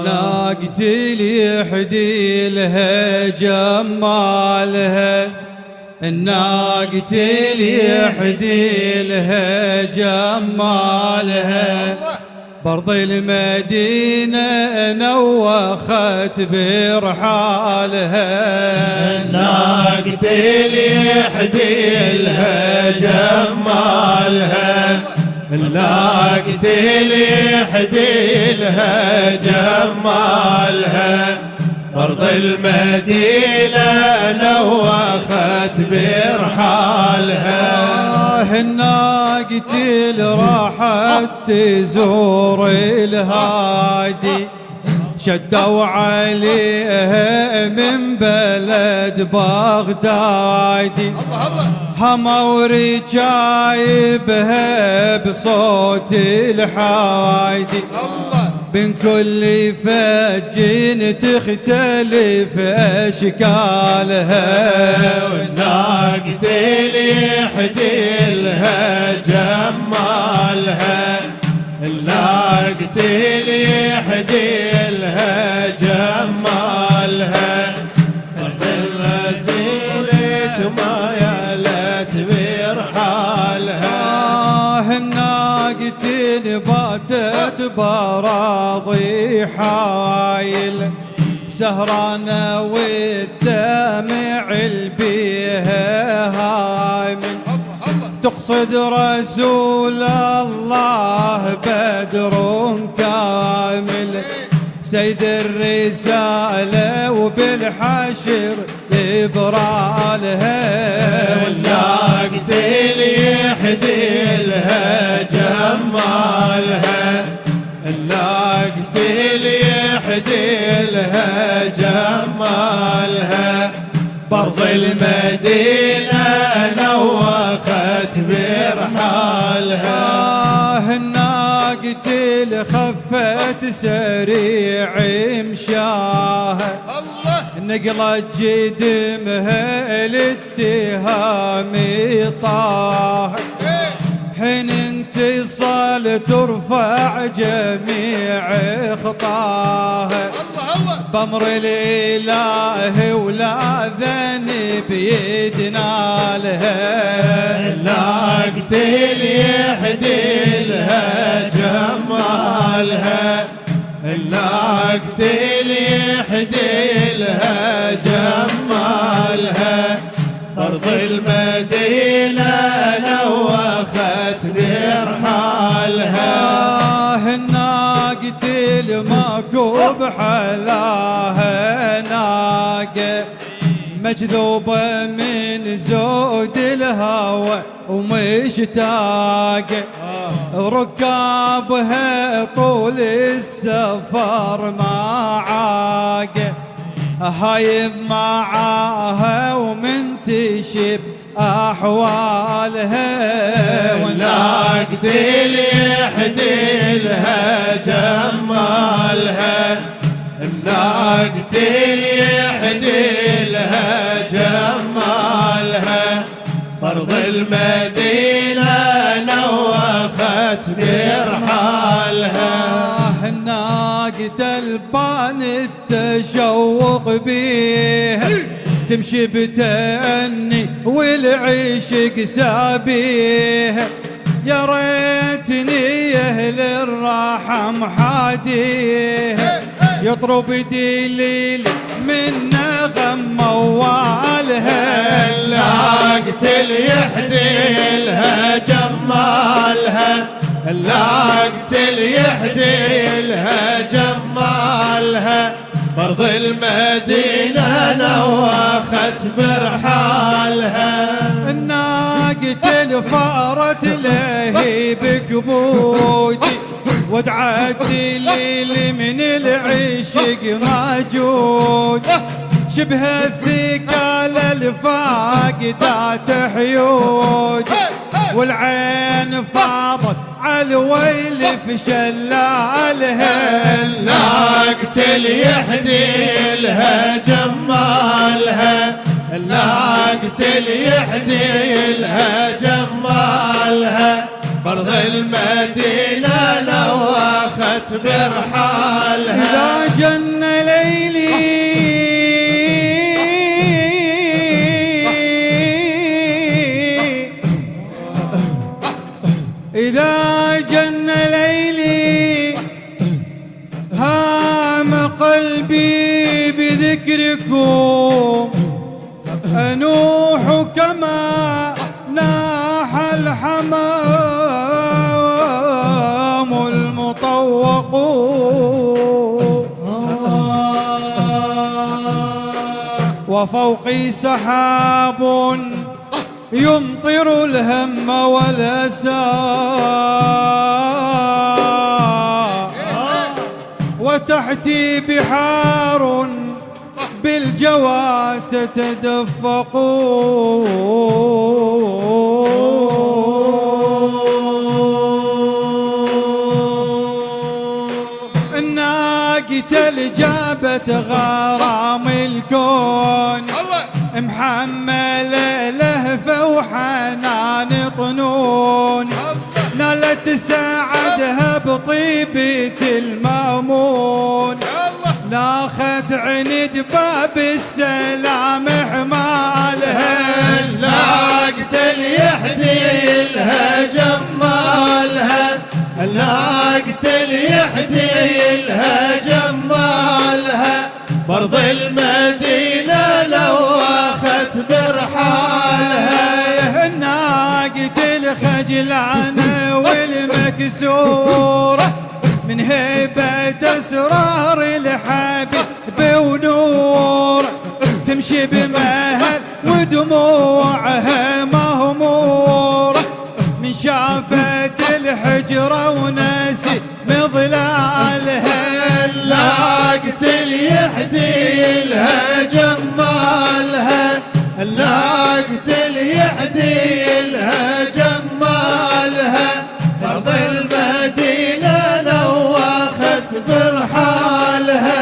ناقتي اللي يحدي لها جمالها، الناقتي اللي يحدي لها جمالها، برض المدينة نوخت برحالها. الناقتي اللي يحدي لها جمالها، الناقتي اللي يحدي لها جمالها، برض المدينة نوخت برحالها. الناقتي اللي راحت تزور الهادي، شدوا عليها من بلد بغدادي، هموا رجايبها بصوت الحادي، بين كل فج تختلف أشكالها. والناقتي اللي يحدي لها جمالها، الناقتي اللي يحدي لها جمالها، أرض الرزيلة ما يالت برحالها. الناقتي باتت براضي حايل، سهرانة والدمع البيها هايمن، تقصد رسول الله بدر كامل، سيد الرسالة وبالحشر يبرالها. والناقتي اللي يحدي لها جمالها، الناقتي اللي يحدي لها جمالها، برض المدينة نوخت برحالها. الناقتي اللي خفت سريع مشاها، نقلت جدمها الاتهام طاها، حين انتصال ترفع جميع خطاها، بأمر الإله ولا ذنب يدنالها. الناقتي اللي يحدي لها جمالها، الناقتي اللي يحدي لها جمالها، أرض المدينة نوخت برحالها. الناقتي اللي ماكو بحلاها ناقة، مجذوبة من زود الهوى ومشتاقة، ركابها طول السفر ما عاقة، هايب معاها ومنتشب أحوالها. والناقتي اللي يحدي لها جمالها، الناقتي اللي يحدي لها جمالها، برض المدينة نوخت برحالها. الناقة البان التشوق بيها، تمشي بتأني والعشق سابيها، يا ريتني أهل الراحة محاديها، يطرب دليل من نغم موالها. الناقتي اللي يحدي لها جمالها، الناقتي اللي يحدي لها جمالها، برض المدينة نوخت برحالها. الناقة الفارت لهي بكبودي، ودعت الليل من العشق موجود، شبه الثقال الفاقدات حيود، والعين فاضت عالويل في شلالها. الناقتي اللي يحدي لها جمالها، الناقتي اللي يحدي لها جمالها، برض المدينة نوخت برحالها. جن ليلي إذا جن ليلي هام قلبي بذكركم أنوح كما ناح الحمام المطوق وفوقي سحاب يمطر الهم والأسى وتحتي بحار بالجوى تتدفق الناقة الجابت غرام الكون محملة لهفة وحنان طنون نالت سعدها بطيبة المامون ناخت عند باب السلام حمالها الناقة اللي يحدي لها جمالها الناقة اللي يحدي لها جمالها برض المدينة لو اخت برحالها الناقة الخجلانة والمكسورة من هيبة أسرار الحبيب ونور تمشي بمهل ودموعها مهمورة من شافت الحجرة وناسي مظلالها الناقة اللي يحدي لها جمالها الناقة اللي يحدي لها جمالها برض المدينة لو اخت برحالها